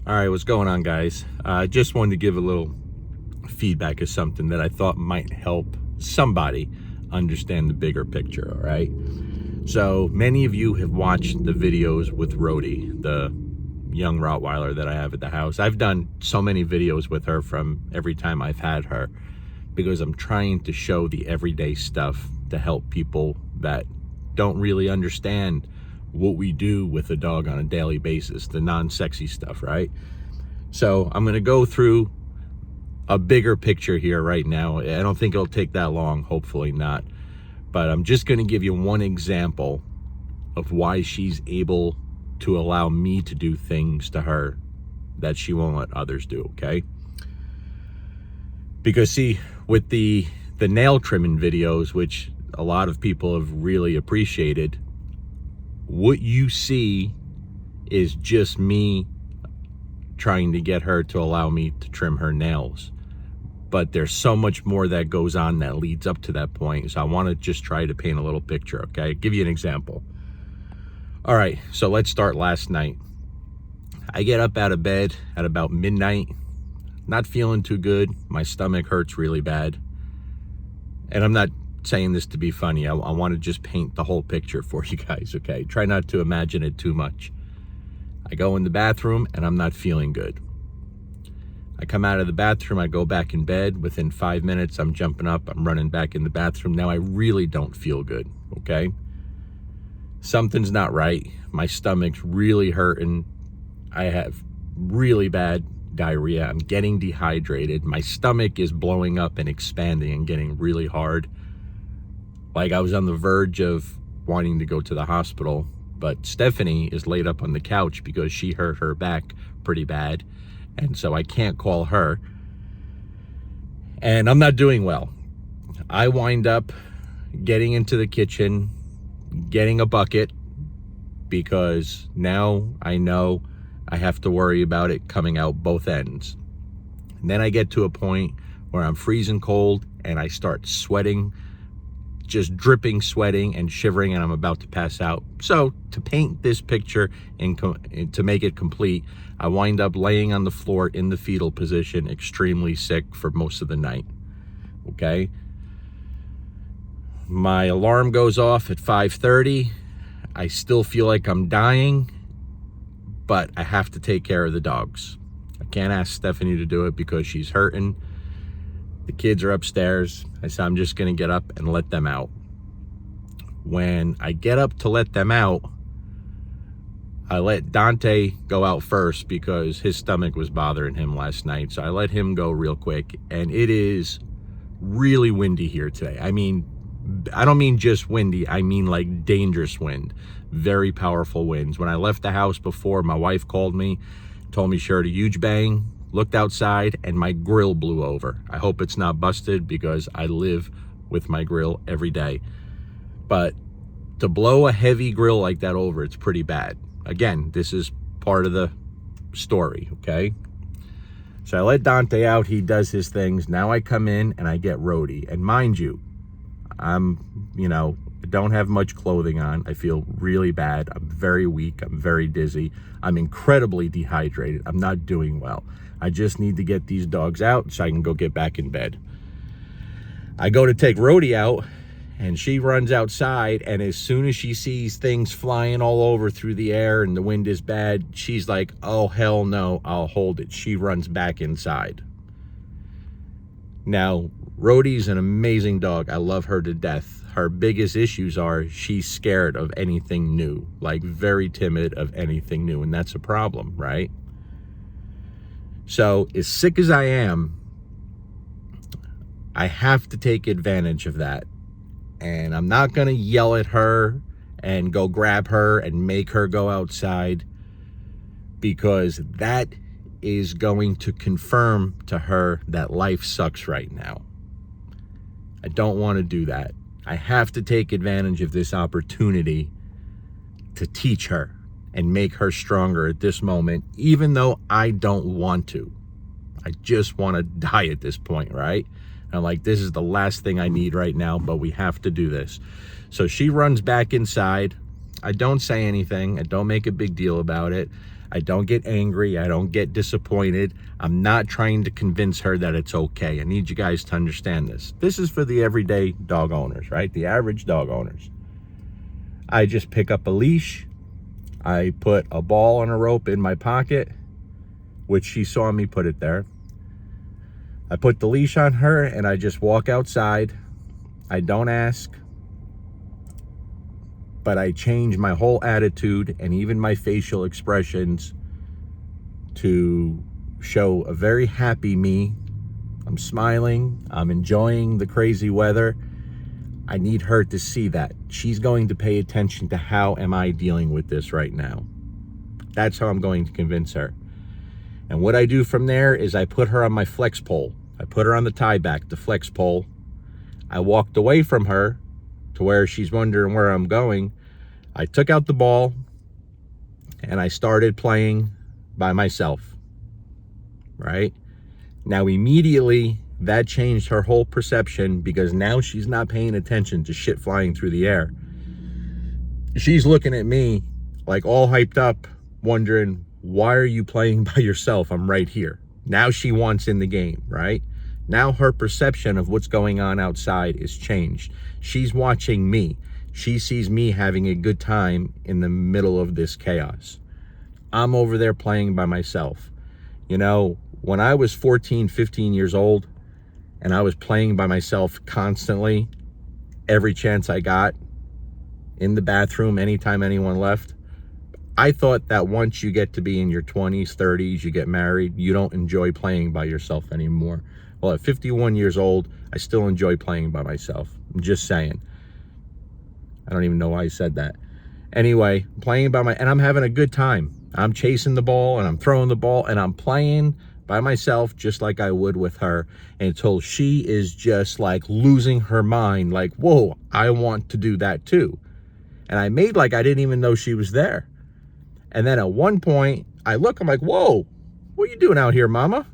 All right, what's going on, guys? Just wanted to give a little feedback of something that I thought might help somebody understand the bigger picture, all right? So many of you have watched the videos with Rhodey, the young Rottweiler that I have at the house. I've done so many videos with her from every time I've had her because I'm trying to show the everyday stuff to help people that don't really understand what we do with a dog on a daily basis, the non-sexy stuff, right? So I'm gonna go through a bigger picture here right now. I don't think it'll take that long, hopefully not. But I'm just gonna give you one example of why she's able to allow me to do things to her that she won't let others do, okay? Because see, with the nail trimming videos, which a lot of people have really appreciated, what you see is just me trying to get her to allow me to trim her nails. But there's so much more that goes on that leads up to that point. So I want to just try to paint a little picture, okay? I'll give you an example. All right, so let's start last night. I get up out of bed at about midnight, not feeling too good. My stomach hurts really bad. And I'm not saying this to be funny. I want to just paint the whole picture for you guys, okay? Try not to imagine it too much. I go in the bathroom and I'm not feeling good. I come out of the bathroom, I go back in bed. Within 5 minutes, I'm jumping up, I'm running back in the bathroom. Now I really don't feel good, okay? Something's not right. My stomach's really hurting. I have really bad diarrhea. I'm getting dehydrated. My stomach is blowing up and expanding and getting really hard. Like I was on the verge of wanting to go to the hospital, but Stephanie is laid up on the couch because she hurt her back pretty bad. And so I can't call her. And I'm not doing well. I wind up getting into the kitchen, getting a bucket, because now I know I have to worry about it coming out both ends. And then I get to a point where I'm freezing cold and I start sweating, just dripping, sweating and shivering, and I'm about to pass out. So to paint this picture and to make it complete, I wind up laying on the floor in the fetal position, extremely sick for most of the night, okay? My alarm goes off at 5:30. I still feel like I'm dying, but I have to take care of the dogs. I can't ask Stephanie to do it because she's hurting. The kids are upstairs. I said, I'm just going to get up and let them out. When I get up to let them out, I let Dante go out first because his stomach was bothering him last night. So I let him go real quick. And it is really windy here today. I mean, I don't mean just windy. I mean like dangerous wind. Very powerful winds. When I left the house before, my wife called me, told me she heard a huge bang. Looked outside and my grill blew over. I hope it's not busted because I live with my grill every day. But to blow a heavy grill like that over, it's pretty bad. Again, this is part of the story, okay? So I let Dante out, he does his things. Now I come in and I get Rhodey. And mind you, I don't have much clothing on. I feel really bad. I'm very weak. I'm very dizzy. I'm incredibly dehydrated. I'm not doing well. I just need to get these dogs out so I can go get back in bed. I go to take Rhodey out and she runs outside, and as soon as she sees things flying all over through the air and the wind is bad, she's like, oh, hell no, I'll hold it. She runs back inside. Now, Rhodey's an amazing dog. I love her to death. Her biggest issues are she's scared of anything new, like very timid of anything new, and that's a problem, right? So as sick as I am, I have to take advantage of that. And I'm not going to yell at her and go grab her and make her go outside, because that is going to confirm to her that life sucks right now. I don't want to do that. I have to take advantage of this opportunity to teach her and make her stronger at this moment, even though I don't want to. I just want to die at this point, right? And I'm like, this is the last thing I need right now, but we have to do this. So she runs back inside. I don't say anything. I don't make a big deal about it. I don't get angry. I don't get disappointed. I'm not trying to convince her that it's okay. I need you guys to understand this. This is for the everyday dog owners, right? The average dog owners. I just pick up a leash. I put a ball and a rope in my pocket, which she saw me put it there. I put the leash on her and I just walk outside. I don't ask, but I change my whole attitude and even my facial expressions to show a very happy me. I'm smiling. I'm enjoying the crazy weather. I need her to see that. She's going to pay attention to how am I dealing with this right now. That's how I'm going to convince her. And what I do from there is I put her on my flex pole. I put her on the tie back, the flex pole. I walked away from her to where she's wondering where I'm going. I took out the ball and I started playing by myself, right? Now immediately that changed her whole perception, because now she's not paying attention to shit flying through the air. She's looking at me like all hyped up, wondering, why are you playing by yourself? I'm right here. Now she wants in the game, right? Now her perception of what's going on outside is changed. She's watching me. She sees me having a good time in the middle of this chaos. I'm over there playing by myself. You know, when I was 14, 15 years old, and I was playing by myself constantly, every chance I got, in the bathroom, anytime anyone left, I thought that once you get to be in your 20s, 30s, you get married, you don't enjoy playing by yourself anymore. Well, at 51 years old, I still enjoy playing by myself. I'm just saying. I don't even know why I said that. Anyway, playing by and I'm having a good time. I'm chasing the ball and I'm throwing the ball and I'm playing by myself just like I would with her, until she is just like losing her mind, like, whoa, I want to do that too. And I made like I didn't even know she was there. And then at one point I look, I'm like, whoa, what are you doing out here, mama?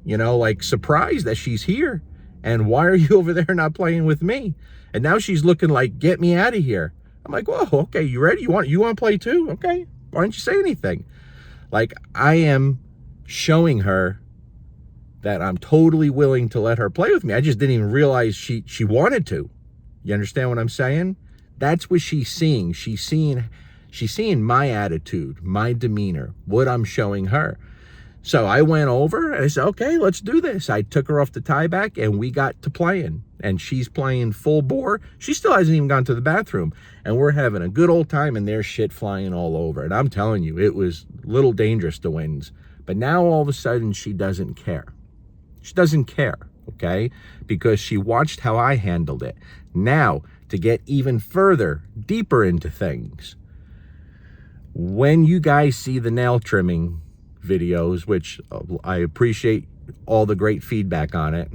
You know, like surprised that she's here. And why are you over there not playing with me? And now she's looking like, get me out of here. I'm like, whoa, okay, you ready? You want to play too? Okay, why don't you say anything? Like, I am showing her that I'm totally willing to let her play with me. I just didn't even realize she wanted to. You understand what I'm saying? That's what she's seeing. She's seeing my attitude, my demeanor, what I'm showing her. So I went over and I said, okay, let's do this. I took her off the tie back and we got to playing. And she's playing full bore. She still hasn't even gone to the bathroom. And we're having a good old time, and there's shit flying all over. And I'm telling you, it was a little dangerous to winds. But now all of a sudden she doesn't care. She doesn't care, okay? Because she watched how I handled it. Now, to get even further, deeper into things, when you guys see the nail trimming videos, which I appreciate all the great feedback on it,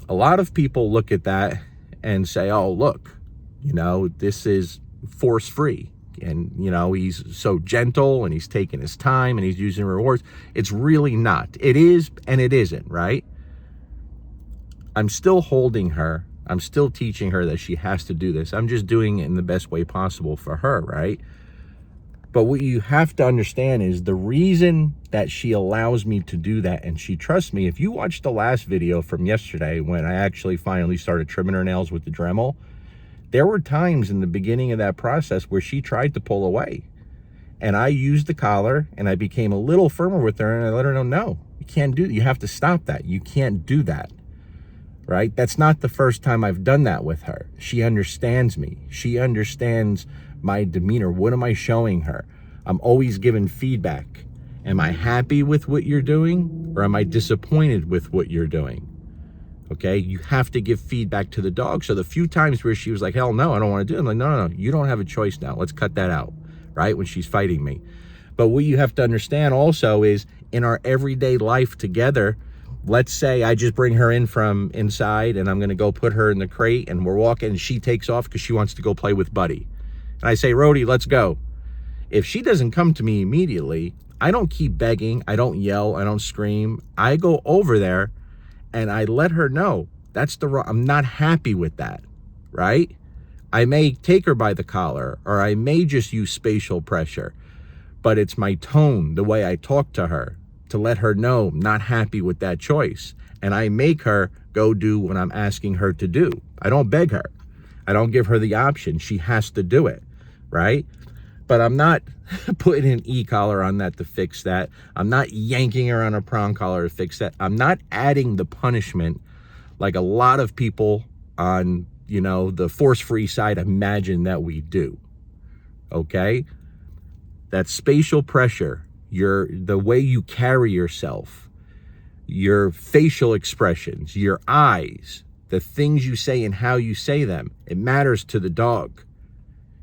a lot of people look at that and say, oh, look, you know, this is force-free. And, you know, he's so gentle and he's taking his time and he's using rewards. It's really not. It is and it isn't, right? I'm still holding her. I'm still teaching her that she has to do this. I'm just doing it in the best way possible for her, right? But what you have to understand is the reason that she allows me to do that and she trusts me. If you watched the last video from yesterday when I actually finally started trimming her nails with the Dremel, there were times in the beginning of that process where she tried to pull away. And I used the collar and I became a little firmer with her and I let her know, no, you can't do that. You have to stop that. You can't do that, right? That's not the first time I've done that with her. She understands me. She understands my demeanor. What am I showing her? I'm always giving feedback. Am I happy with what you're doing or am I disappointed with what you're doing? Okay, you have to give feedback to the dog. So the few times where she was like, hell no, I don't want to do it. I'm like, no, you don't have a choice now. Let's cut that out, right? When she's fighting me. But what you have to understand also is in our everyday life together, let's say I just bring her in from inside and I'm going to go put her in the crate and we're walking and she takes off because she wants to go play with Buddy. And I say, Rhodey, let's go. If she doesn't come to me immediately, I don't keep begging. I don't yell. I don't scream. I go over there and I let her know that's the wrong. I'm not happy with that, right? I may take her by the collar or I may just use spatial pressure. but it's my tone, the way I talk to her, to let her know I'm not happy with that choice. And I make her go do what I'm asking her to do. I don't beg her. I don't give her the option. She has to do it, right? But I'm not putting an e-collar on that to fix that. I'm not yanking her on a prong collar to fix that. I'm not adding the punishment like a lot of people on, you know, the force-free side imagine that we do, okay? That spatial pressure, the way you carry yourself, your facial expressions, your eyes, the things you say and how you say them, it matters to the dog.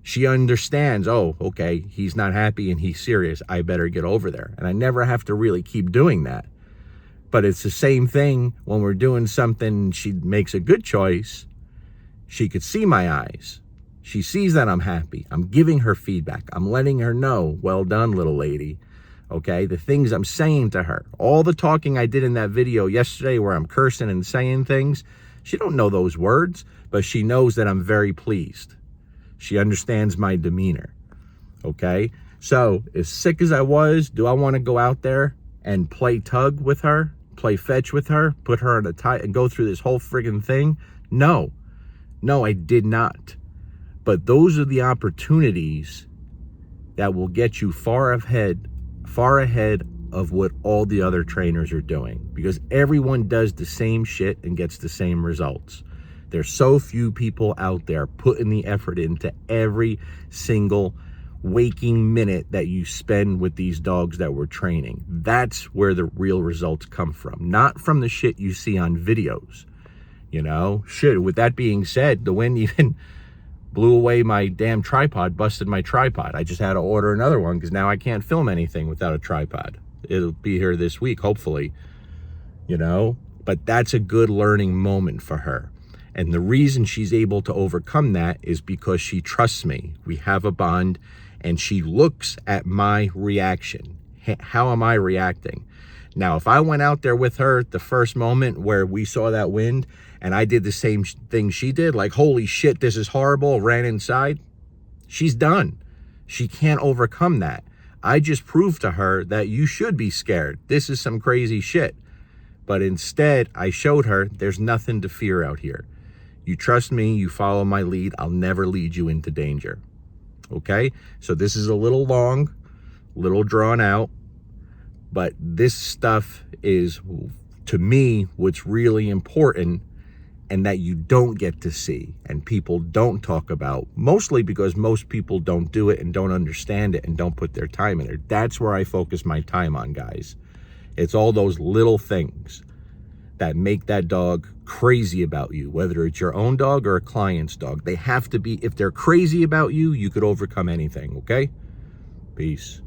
She understands, oh, okay, he's not happy and he's serious. I better get over there. And I never have to really keep doing that. But it's the same thing when we're doing something, she makes a good choice. She could see my eyes. She sees that I'm happy. I'm giving her feedback. I'm letting her know, well done, little lady. Okay, the things I'm saying to her, all the talking I did in that video yesterday where I'm cursing and saying things, she don't know those words, but she knows that I'm very pleased. She understands my demeanor, okay? So as sick as I was, do I want to go out there and play tug with her, play fetch with her, put her on a tie and go through this whole friggin' thing? No, I did not. But those are the opportunities that will get you far ahead of what all the other trainers are doing, because everyone does the same shit and gets the same results. There's so few people out there putting the effort into every single waking minute that you spend with these dogs that we're training. That's where the real results come from, not from the shit you see on videos. You know, shit, with that being said, the wind even blew away my damn tripod, busted my tripod. I just had to order another one because now I can't film anything without a tripod. It'll be here this week, hopefully, you know, but that's a good learning moment for her. And the reason she's able to overcome that is because she trusts me. We have a bond, and she looks at my reaction. How am I reacting? Now, if I went out there with her the first moment where we saw that wind and I did the same thing she did, like, holy shit, this is horrible, ran inside, she's done. She can't overcome that. I just proved to her that you should be scared. This is some crazy shit. But instead, I showed her there's nothing to fear out here. You trust me, you follow my lead, I'll never lead you into danger. Okay? So this is a little long, little drawn out, but this stuff is, to me, what's really important and that you don't get to see and people don't talk about, mostly because most people don't do it and don't understand it and don't put their time in it. That's where I focus my time on, guys. It's all those little things that make that dog crazy about you, whether it's your own dog or a client's dog. They have to be, if they're crazy about you, you could overcome anything, okay? Peace.